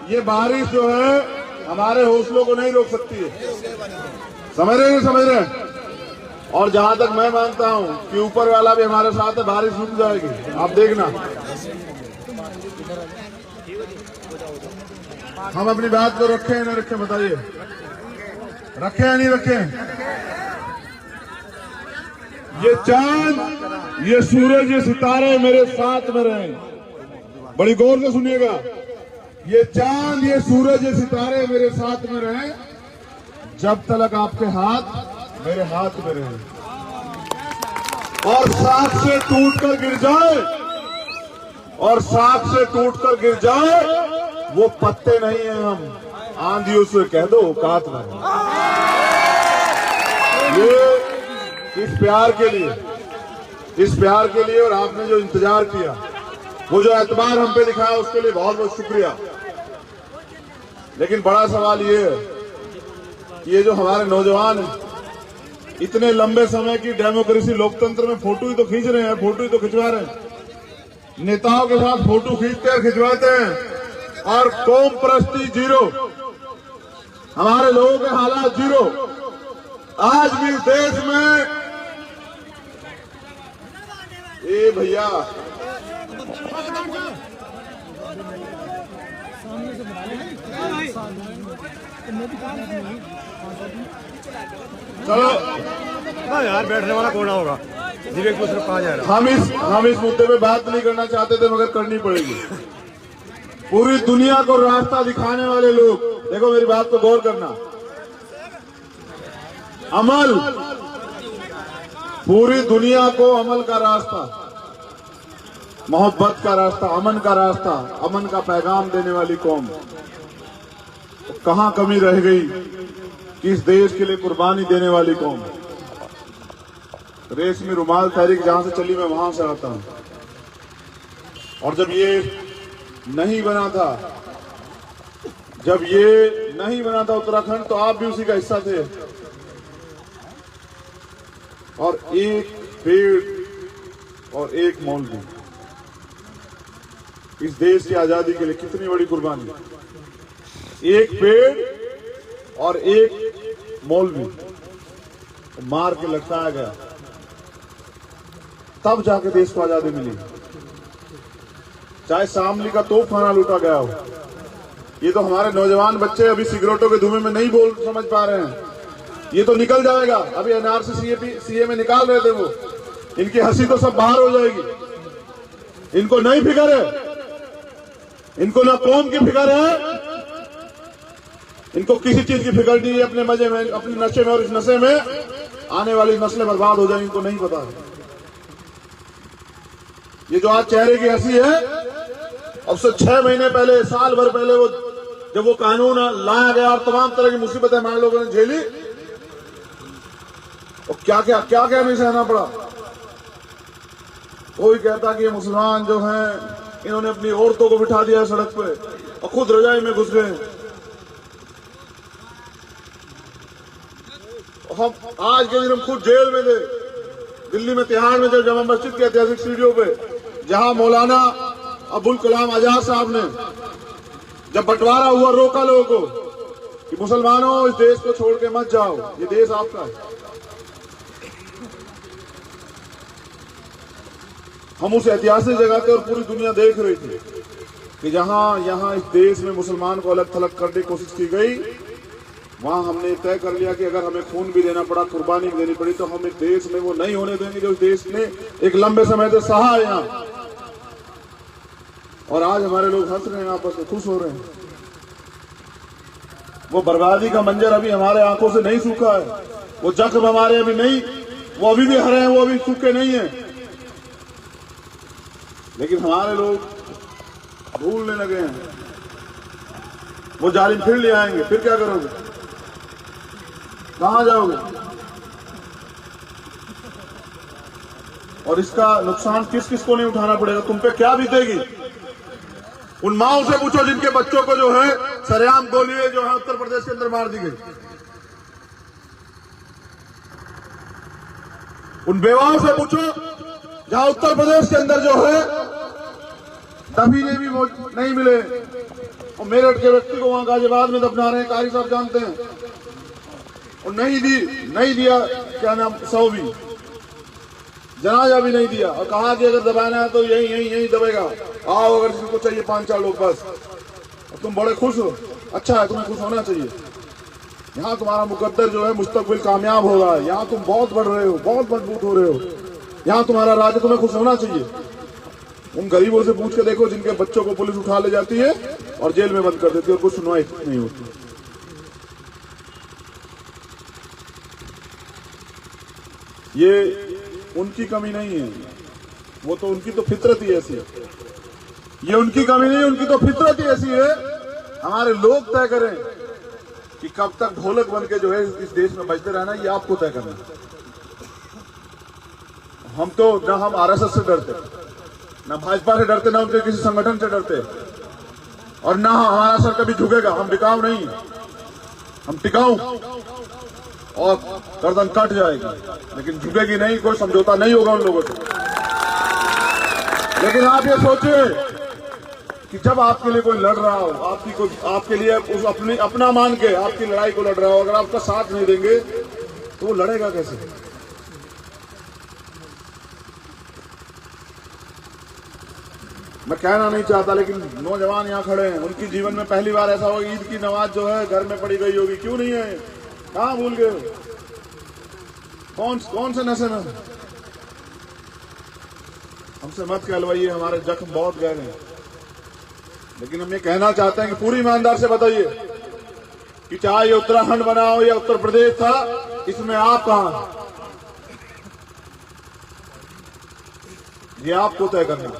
ये बारिश जो है हमारे हौसलों को नहीं रोक सकती है। समझ रहे हैं, समझ रहे हैं। और जहां तक मैं मानता हूं कि ऊपर वाला भी हमारे साथ है, बारिश रुक जाएगी, आप देखना। हम अपनी बात को रखें या नहीं रखें, बताइए, रखें या नहीं रखें। ये चांद, ये सूरज, ये सितारे मेरे साथ में रहें। बड़ी गौर से सुनिएगा। ये चांद, ये सूरज, ये सितारे मेरे साथ में रहें जब तक आपके हाथ मेरे हाथ में रहे। और साथ से टूटकर गिर जाए, और साथ से टूटकर गिर जाए, वो पत्ते नहीं है हम, आंधियों से कह दो औकात में। ये इस प्यार के लिए, इस प्यार के लिए और आपने जो इंतजार किया, वो जो एतबार हम पे दिखाया, उसके लिए बहुत बहुत शुक्रिया। लेकिन बड़ा सवाल ये है कि ये जो हमारे नौजवान हैं, इतने लंबे समय की डेमोक्रेसी लोकतंत्र में फोटो ही तो खींच रहे हैं, फोटो ही तो खिंचवा रहे हैं, नेताओं के साथ फोटो खींचते हैं, खिंचवाते हैं, और कौम परस्ती जीरो, हमारे लोगों के हालात जीरो। आज भी देश में ए भैया चलो यार, बैठने वाला कौन होगा, एक दूसरे कहा जा रहा। हम इस मुद्दे पे बात नहीं करना चाहते थे, मगर करनी पड़ेगी। पूरी दुनिया को रास्ता दिखाने वाले लोग, देखो मेरी बात को गौर करना, अमल, पूरी दुनिया को अमल का रास्ता, मोहब्बत का रास्ता, अमन का रास्ता, अमन का पैगाम देने वाली कौम, तो कहां कमी रह गई कि इस देश के लिए कुर्बानी देने वाली कौम। रेशमी रुमाल तहरीक जहां से चली, मैं वहां से आता हूं। और जब ये नहीं बना था, जब ये नहीं बना था उत्तराखंड, तो आप भी उसी का हिस्सा थे। और एक पेड़ और एक मौलवी, इस देश की आजादी के लिए कितनी बड़ी कुर्बानी। एक पेड़ और एक मौलवी मार के लटकाया गया, तब जाके देश को आजादी मिली। चाहे शामली का तोपखाना लूटा गया हो, ये तो हमारे नौजवान बच्चे अभी सिगरेटों के धुएं में नहीं बोल समझ पा रहे हैं। ये तो निकल जाएगा, अभी एनआरसी सीए में निकाल रहे थे वो, इनकी हंसी तो सब बाहर हो जाएगी। इनको नहीं फिक्र है, इनको ना कौम की फिक्र है, इनको किसी चीज की फिक्र नहीं है। अपने मजे में, अपने नशे में, और इस नशे में आने वाली नस्लें बर्बाद हो जाएंगी, इनको नहीं पता है। ये जो आज चेहरे की हंसी है, अब से 6 महीने पहले, साल भर पहले, वो जब वो कानून लाया गया और तमाम तरह की मुसीबतें हमारे लोगों ने झेली, और क्या क्या नहीं सहना पड़ा। कोई कहता कि ये मुसलमान जो हैं, इन्होंने अपनी औरतों को बिठा दिया सड़क पे और खुद रजाई में घुस गए। हम आज के दिन हम खुद जेल में थे, दिल्ली में तिहाड़ में, जब जमा मस्जिद के ऐतिहासिक सीढ़ियों पे, जहां मौलाना अबुल कलाम आजाद साहब ने जब बंटवारा हुआ, रोका लोगों को कि मुसलमानों, इस देश को छोड़ के मत जाओ, ये देश आपका है। हम उस ऐतिहासिक जगह पे, और पूरी दुनिया देख रही थी कि यहाँ इस देश में मुसलमान को अलग थलग करने की कोशिश की गई। वहां हमने तय कर लिया कि अगर हमें खून भी देना पड़ा, कुर्बानी भी देनी पड़ी, तो हम एक देश में वो नहीं होने देंगे जो इस देश ने एक लंबे समय से सहा है यहाँ। और आज हमारे लोग हंस रहे हैं, आपस में खुश हो रहे हैं। वो बर्बादी का मंजर अभी हमारे आंखों से नहीं सूखा है, वो जख्म हमारे अभी नहीं, वो अभी भी हरे हैं, वो अभी सूखे नहीं है। लेकिन हमारे लोग भूलने लगे हैं। वो जालिम फिर ले आएंगे, फिर क्या करोगे, कहां जाओगे? और इसका नुकसान किस किस को नहीं उठाना पड़ेगा, तुम पे क्या बीतेगी? उन माओ से पूछो जिनके बच्चों को जो है सरेआम गोलियां जो है उत्तर प्रदेश के अंदर मार दी गई। उन बेवाओं से पूछो जहां उत्तर प्रदेश के अंदर जो है दफीने भी नहीं मिले, और मेरठ के व्यक्ति को वहां गाजियाबाद में दफना रहे हैं, कारी साहब जानते हैं। और नहीं दिया क्या नाम 100 भी जनाजा भी नहीं दिया, और कहा कि अगर दबाना है तो यही दबेगा, आओ अगर जिसको चाहिए 5-4 लोग बस। और तुम बड़े खुश हो, अच्छा है, तुम्हें खुश होना चाहिए। यहाँ तुम्हारा मुकद्दर जो है मुस्तकबिल कामयाब हो रहा है, यहाँ तुम बहुत बढ़ रहे हो, बहुत मजबूत हो रहे हो, यहाँ तुम्हारा राज्य, तुम्हें खुश होना चाहिए। उन गरीबों से पूछ के देखो जिनके बच्चों को पुलिस उठा ले जाती है और जेल में बंद कर देती है और कुछ सुनवाई नहीं होती। ये उनकी कमी नहीं है, वो तो उनकी तो फितरत ही ऐसी है। ये उनकी कमी नहीं है, उनकी तो फितरत ही ऐसी है। हमारे लोग तय करें कि कब तक ढोलक बन के जो है इस देश में बजते रहना, ये आपको तय करना। हम तो न हम आरएसएस से डरते, न भाजपा से डरते, न उनके किसी संगठन से डरते, और न हमारा सर कभी झुकेगा। हम बिकाऊ नहीं, हम टिकाऊ, और गर्दन कट जाएगी लेकिन झुकेगी नहीं, कोई समझौता नहीं होगा उन लोगों से। लेकिन आप ये सोचिए कि जब आपके लिए कोई लड़ रहा हो, आपके लिए उस अपना मान के आपकी लड़ाई को लड़ रहा हो, अगर आपका साथ नहीं देंगे तो वो लड़ेगा कैसे? मैं कहना नहीं चाहता, लेकिन नौजवान यहाँ खड़े हैं, उनकी जीवन में पहली बार ऐसा होगा, ईद की नमाज जो है घर में पड़ी गई होगी, क्यों नहीं है? कहाँ भूल गए? कौन से नशे में? हमसे मत कहलवाइए, हमारे जख्म बहुत गहरे हैं। लेकिन हम ये कहना चाहते हैं कि पूरी ईमानदार से बताइए कि चाहे ये उत्तराखंड बना हो या उत्तर प्रदेश था, इसमें आप कहां हैं? ये आपको तय करना।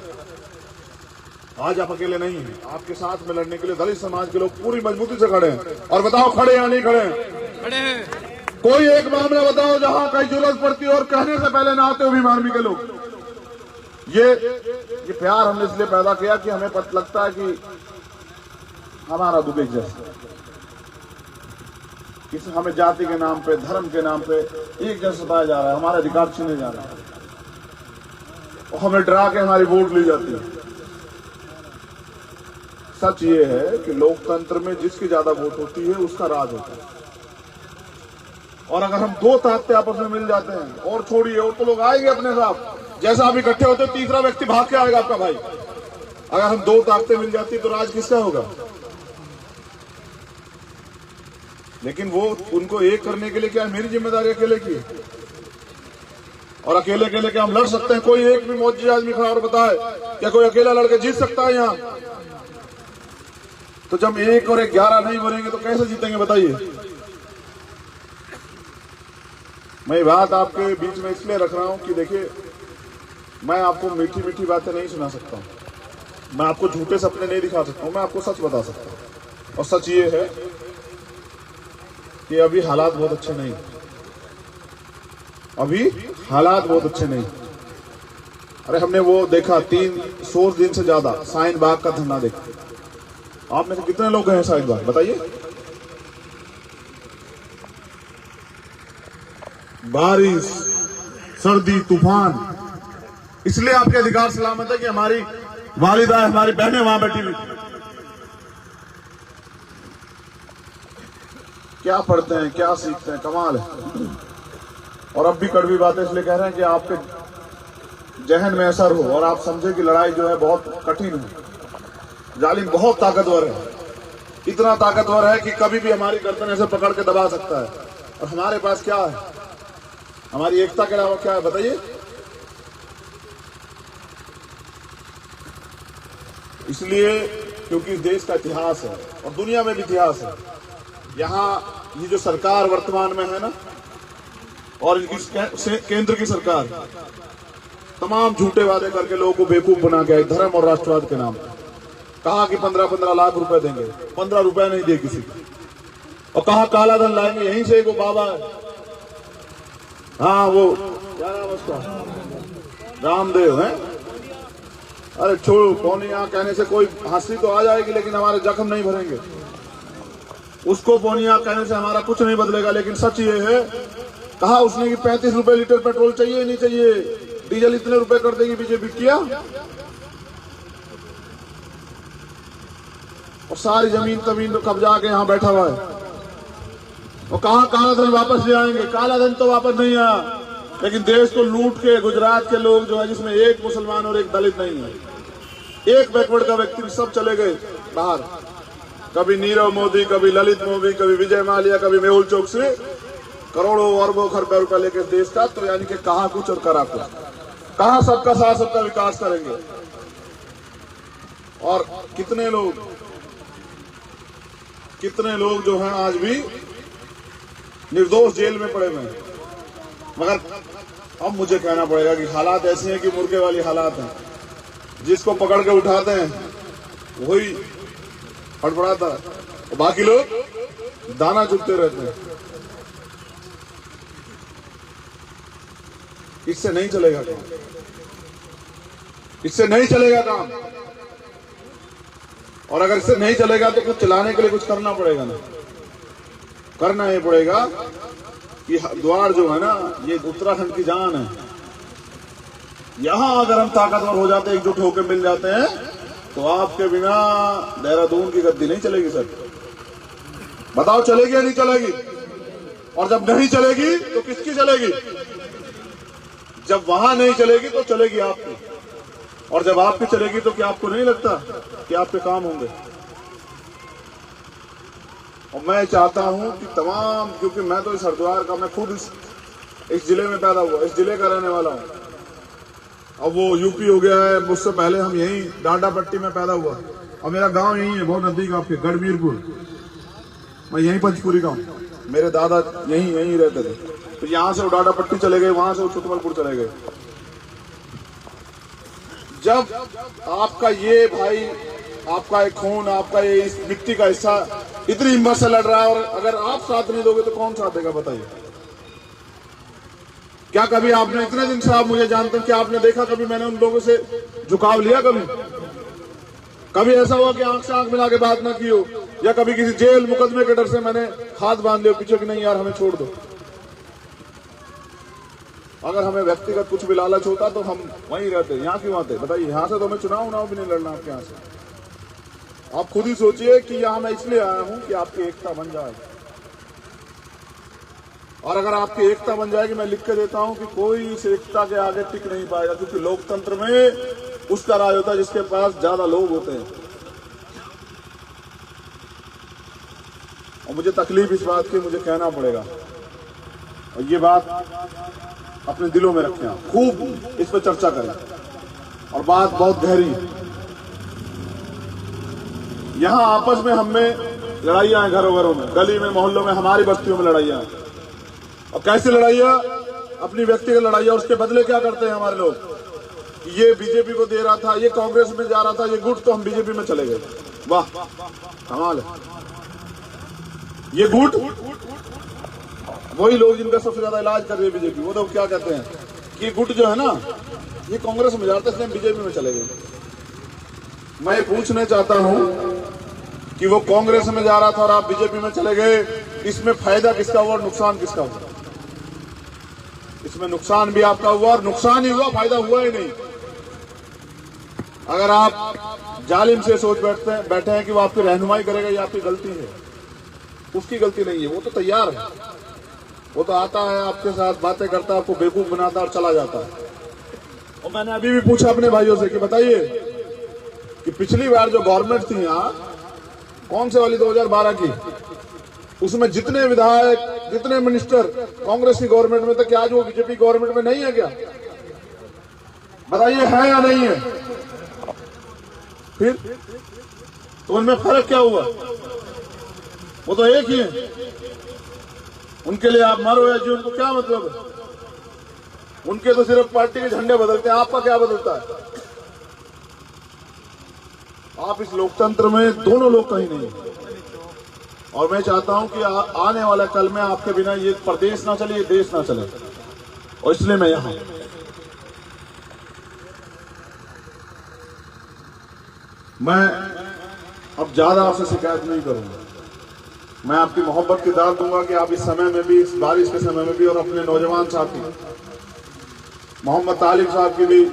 आज आप अकेले नहीं हैं, आपके साथ में लड़ने के लिए दलित समाज के लोग पूरी मजबूती से खड़े हैं। और बताओ खड़े या नहीं खड़े हैं? खड़े हैं। कोई एक मामला बताओ जहां कहीं जरूरत पड़ती है और कहने से पहले ना आते हो भी आर्मी के लोग। ये प्यार हमने इसलिए पैदा किया कि हमें पता लगता है कि हमारा दुख एक जैसा, किसी हमें जाति के नाम पे, धर्म के नाम पे एक जैसा सताया जा रहा है, हमारे अधिकार छीने जा रहा है, और हमें डरा के हमारी वोट ली जाती है। सच ये है कि लोकतंत्र में जिसकी ज्यादा वोट होती है उसका राज होता है। और अगर हम दो ताकतें आपस में मिल जाते हैं, और छोड़िए, और तो लोग आएंगे अपने साथ, जैसा आप इकट्ठे होते तीसरा व्यक्ति भाग के आएगा आपका भाई। अगर हम दो ताकतें मिल जाती तो राज किसका होगा? लेकिन वो उनको एक करने के लिए क्या मेरी जिम्मेदारी अकेले की? और अकेले क्या हम लड़ सकते हैं? कोई एक भी मौजूद आदमी खड़ा और बताए क्या कोई अकेला लड़के जीत सकता है यहाँ? तो जब 1 और 11 नहीं बनेंगे तो कैसे जीतेंगे बताइए? मैं ये बात आपके बीच में इसलिए रख रहा हूं कि देखिए, मैं आपको मीठी मीठी बातें नहीं सुना सकता हूं, मैं आपको झूठे सपने नहीं दिखा सकता हूं, मैं आपको सच बता सकता हूं। और सच ये है कि अभी हालात बहुत अच्छे नहीं, अभी हालात बहुत अच्छे नहीं। अरे हमने वो देखा 300 दिन से ज्यादा शाहीन बाग का धरना देखा। आप में से कितने लोग गए हैं शाहीन बाग बताइए? बारिश, सर्दी, तूफान, इसलिए आपके अधिकार सलामत है कि हमारी वालिदा, हमारी बहनें वहां बैठी हुई। क्या पढ़ते हैं, क्या सीखते हैं, कमाल है। और अब भी कड़वी बातें इसलिए कह रहे हैं कि आपके जहन में असर हो और आप समझे कि लड़ाई जो है बहुत कठिन है। जालिम बहुत ताकतवर है, इतना ताकतवर है कि कभी भी हमारी गर्दन ऐसे पकड़ के दबा सकता है। और हमारे पास क्या है? हमारी एकता के अलावा क्या है बताइए? इसलिए क्योंकि इस देश का इतिहास है और दुनिया में भी इतिहास है। यहाँ ये जो सरकार वर्तमान में है ना, और इस केंद्र की सरकार तमाम झूठे वादे करके लोगों को बेवकूफ बना के आई धर्म और राष्ट्रवाद के नाम पर। कहा कि 15-15 लाख रुपए देंगे, 15 रुपए नहीं दिए किसी को। और कहा काला धन लाएंगे, यहीं से वो बाबा है, हाँ वो क्या नाम उसका, रामदेव है। अरे छोड़ो, पौनिया कहने से कोई हंसी तो आ जाएगी लेकिन हमारे जख्म नहीं भरेंगे। उसको पौनिया कहने से हमारा कुछ नहीं बदलेगा। लेकिन सच ये है, कहा उसने कि 35 रुपए लीटर पेट्रोल चाहिए नहीं चाहिए, डीजल इतने रुपए कर देगी बीजेपी। किया और सारी जमीन तमीन कब्जा के यहाँ बैठा हुआ है। और कहाँ काला धन वापस ले आएंगे? काला धन तो वापस नहीं आया, लेकिन देश को लूट के गुजरात के लोग जो है, जिसमें एक मुसलमान और एक दलित नहीं है, एक बैकवर्ड का व्यक्ति, सब चले गए बाहर। कभी नीरव मोदी, कभी ललित मोदी, कभी विजय माल्या, कभी मेहुल चोकसी, करोड़ों अरबों खरबों रुपया लेके देश का। तो यानी कि कहाँ कुछ और करा कुछ, कहाँ सबका साथ सबका विकास करेंगे। और कितने लोग जो हैं आज भी निर्दोष जेल में पड़े हुए हैं। मगर अब मुझे कहना पड़ेगा कि हालात ऐसे हैं कि मुर्गे वाली हालात हैं। जिसको पकड़ के उठाते हैं वही फड़फड़ाता है और बाकी लोग दाना चुगते रहते हैं। इससे नहीं चलेगा काम, इससे नहीं चलेगा काम। और अगर इससे नहीं चलेगा तो कुछ चलाने के लिए कुछ करना पड़ेगा ना। करना ये पड़ेगा कि हरिद्वार जो है ना, ये उत्तराखंड की जान है। यहां अगर हम ताकतवर हो जाते, एकजुट होकर मिल जाते हैं, तो आपके बिना देहरादून की गद्दी नहीं चलेगी। सर बताओ, चलेगी या नहीं चलेगी? और जब नहीं चलेगी तो किसकी चलेगी? जब वहां नहीं चलेगी तो चलेगी आपकी। और जब आपकी चलेगी तो क्या आपको नहीं लगता कि आपके काम होंगे? और मैं चाहता हूं कि तमाम, क्योंकि मैं तो इस हरिद्वार का, मैं खुद इस जिले में पैदा हुआ, इस जिले का रहने वाला हूं। अब वो यूपी हो गया है, मुझसे पहले हम यहीं डांडा पट्टी में पैदा हुआ और मेरा गांव यहीं है, बहुत नजदीक आपके गढ़वीरपुर। मैं यहीं पंचपुरी का हूँ, मेरे दादा यहीं रहते थे। तो यहाँ से वो डांडा पट्टी चले गए, वहां से वो छुटमलपुर चले गए। जब आपका ये भाई, आपका एक खून, आपका ये इस मिट्टी का हिस्सा इतनी हिम्मत से लड़ रहा है, और अगर आप साथ नहीं दोगे तो कौन साथ देगा? बताइए। क्या कभी आपने, इतने दिन से आप मुझे जानते हैं, क्या आपने देखा कभी मैंने उन लोगों से झुकाव लिया? कभी ऐसा हुआ कि आंख से आंख मिला के बात ना की हो, या कभी किसी जेल मुकदमे के डर से मैंने हाथ बांध लिया पीछे कि नहीं यार हमें छोड़ दो? अगर हमें व्यक्तिगत कुछ भी लालच होता तो हम वहीं रहते, यहाँ क्यों आते? बताइए। यहाँ से तो हमें चुनाव भी नहीं लड़ना आपके यहाँ से। आप खुद ही सोचिए कि यहाँ मैं इसलिए आया हूं कि आपकी एकता बन जाए। और अगर आपकी एकता बन जाएगी, मैं लिख के देता हूं कि कोई इस एकता के आगे टिक नहीं पाएगा, क्योंकि लोकतंत्र में उसका राज होता है जिसके पास ज्यादा लोग होते हैं। और मुझे तकलीफ इस बात की, मुझे कहना पड़ेगा, और ये बात अपने दिलों में रखें, खूब इस पर चर्चा करें। और बात बहुत गहरी है। यहां आपस में हमें लड़ाइयां हैं, घरों में, गली में, मोहल्लों में, हमारी बस्तियों में लड़ाइयां हैं। और कैसी लड़ाइयां? अपनी व्यक्तिगत लड़ाइयां। उसके बदले क्या करते हैं हमारे लोग? ये बीजेपी को दे रहा था, ये कांग्रेस में जा रहा था, ये गुट, तो हम बीजेपी में चले गए। वाह, कमाल है। ये गुट, वही लोग जिनका सबसे ज्यादा इलाज कर रही है बीजेपी, वो तो क्या कहते हैं कि गुट जो है ना, ये कांग्रेस में जाता है, इसलिए बीजेपी में चले गए। मैं पूछना चाहता हूं कि वो कांग्रेस में जा रहा था और आप बीजेपी में चले गए, इसमें फायदा किसका हुआ और नुकसान किसका हुआ? इसमें नुकसान भी आपका हुआ और नुकसान ही हुआ, फायदा हुआ ही नहीं। अगर आप जालिम से सोच बैठे हैं कि वो आपकी रहनुमाई करेगा, ये आपकी गलती है। उसकी गलती नहीं है, वो तो तैयार है, वो तो आता है आपके साथ बातें करता है, आपको बेवकूफ बनाता है और चला जाता है। और मैंने अभी भी पूछा अपने भाइयों से कि बताइए कि पिछली बार जो गवर्नमेंट थी यहाँ, कौन से वाली 2012 की, उसमें जितने विधायक, जितने मिनिस्टर कांग्रेस की गवर्नमेंट में थे, क्या आज वो बीजेपी गवर्नमेंट में नहीं है क्या? बताइए, है या नहीं है? फिर तो उनमें फर्क क्या हुआ? वो तो एक ही है। उनके लिए आप मरो या जी, उनको क्या मतलब है? उनके तो सिर्फ पार्टी के झंडे बदलते हैं, आपका क्या बदलता है? आप इस लोकतंत्र में दोनों लोग कहीं नहीं। और मैं चाहता हूं कि आने वाला कल में आपके बिना ये प्रदेश ना चले, ये देश ना चले, और इसलिए मैं यहां मैं अब ज्यादा आपसे शिकायत नहीं करूंगा। मैं आपकी मोहब्बत की दाद दूंगा कि आप इस समय में भी, इस बारिश के समय में भी, और अपने नौजवान साथी मोहम्मद तालिब साहब की भी,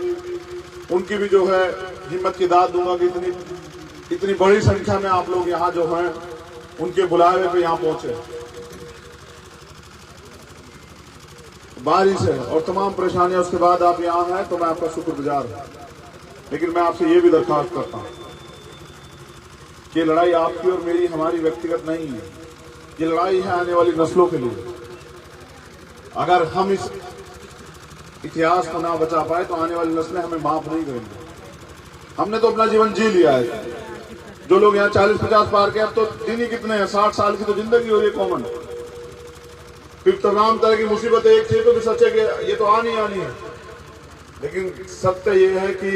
उनकी भी जो है हिम्मत की दाद दूंगा कि इतनी बड़ी संख्या में आप लोग यहाँ जो हैं उनके बुलावे पे यहाँ पहुंचे। बारिश है और तमाम परेशानियां उसके बाद आप यहाँ हैं तो मैं आपका शुक्रगुजार हूं। लेकिन मैं आपसे ये भी दरख्वास्त करता हूं कि लड़ाई आपकी और मेरी हमारी व्यक्तिगत नहीं है, ये लड़ाई है आने वाली नस्लों के लिए। अगर हम इस इतिहास को ना बचा पाए तो आने वाली नस्लें हमें माफ नहीं करेंगे। हमने तो अपना जीवन जी लिया है। जो लोग यहाँ 40-50 पार के, अब तो दिन ही कितने हैं, 60 साल की तो जिंदगी हो रही है कॉमन। फिर तमाम तरह की मुसीबत एक थी तो भी सच्चे कि ये तो आनी है। लेकिन सत्य ये है कि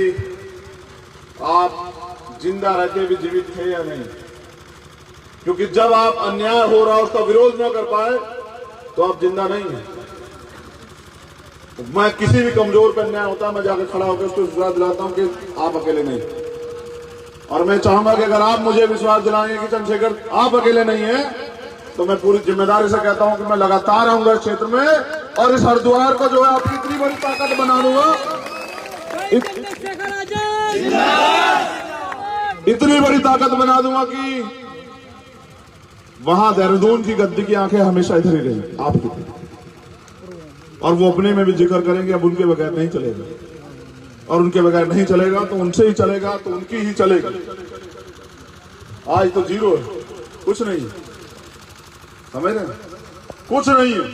आप जिंदा रहते भी जीवित थे या नहीं, क्योंकि जब आप अन्याय हो रहा उसका विरोध न कर पाए तो आप जिंदा नहीं है। तो मैं किसी भी कमजोर पर अन्याय होता है मैं जाकर खड़ा होकर उसको विश्वास दिलाता हूं कि आप अकेले नहीं। और मैं चाहूंगा कि अगर आप मुझे विश्वास दिलाएंगे कि चंद्रशेखर आप अकेले नहीं है, तो मैं पूरी जिम्मेदारी से कहता हूं कि मैं लगातार आऊंगा इस क्षेत्र में और इस हरिद्वार को जो है आपकी इतनी बड़ी ताकत बना दूंगा, इतनी बड़ी ताकत बना दूंगा कि वहां देहरादून की गद्दी की आंखें हमेशा इधर ही रहेंगी आपकी, और वो अपने में भी जिक्र करेंगे अब उनके बगैर नहीं चलेगा, और उनके बगैर नहीं चलेगा तो उनसे ही चलेगा, तो उनकी ही चलेगी। आज तो जीरो है, कुछ नहीं है, समझ रहे हैं, कुछ नहीं है।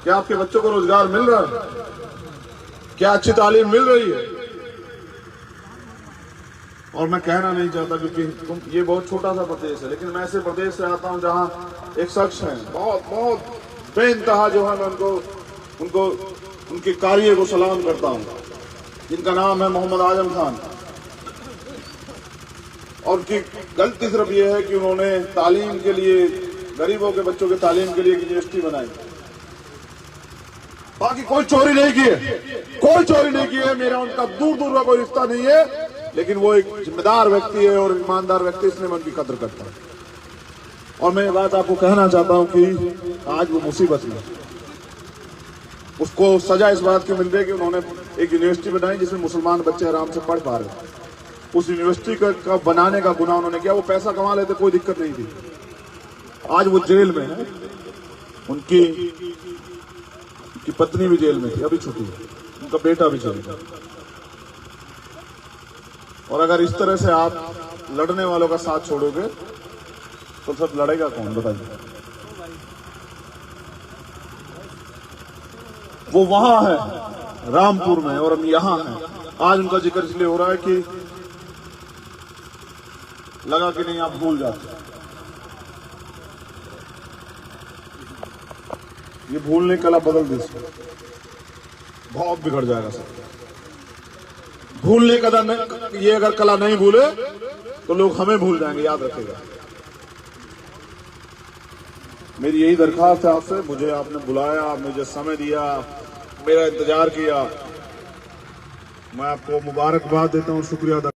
क्या आपके बच्चों को रोजगार मिल रहा है? क्या अच्छी तालीम मिल रही है? और मैं कहना नहीं चाहता क्योंकि ये बहुत छोटा सा प्रदेश है, लेकिन मैं ऐसे प्रदेश से आता हूं जहां एक शख्स है बहुत बेइंतहा जो है, मैं उनको उनके कार्य को सलाम करता हूं, जिनका नाम है मोहम्मद आजम खान। और उनकी गलती सिर्फ ये है कि उन्होंने तालीम के लिए, गरीबों के बच्चों के तालीम के लिए यूनिवर्सिटी बनाई, बाकी कोई चोरी नहीं की है, कोई चोरी नहीं की है। मेरा उनका दूर दूर का कोई रिश्ता नहीं है, लेकिन वो एक जिम्मेदार व्यक्ति है और ईमानदार व्यक्ति, इसलिए मैं उनकी कदर करता हूं। और मैं ये बात आपको कहना चाहता हूं कि आज वो मुसीबत में, उसको सजा इस बात की मिल रही है कि उन्होंने एक यूनिवर्सिटी बनाई जिसमें मुसलमान बच्चे आराम से पढ़ पा रहे। उस यूनिवर्सिटी का बनाने का गुनाह उन्होंने किया। वो पैसा कमा लेते, कोई दिक्कत नहीं थी। आज वो जेल में है, उनकी पत्नी भी जेल में थी, अभी छुट्टी है, उनका बेटा भी जेल में। और अगर इस तरह से आप लड़ने वालों का साथ छोड़ोगे तो सब लड़ेगा कौन, बताइए? वो वहां है रामपुर में और हम यहां हैं। आज उनका जिक्र इसलिए हो रहा है कि लगा कि नहीं आप भूल जाते। ये भूलने कला बदल दी, बहुत बिगड़ जाएगा सब। भूलने का ये अगर कला नहीं भूले तो लोग हमें भूल जाएंगे, याद रखेगा। मेरी यही दरखास्त है आपसे। मुझे आपने बुलाया, मुझे समय दिया, मेरा इंतजार किया, मैं आपको मुबारकबाद देता हूं, शुक्रिया।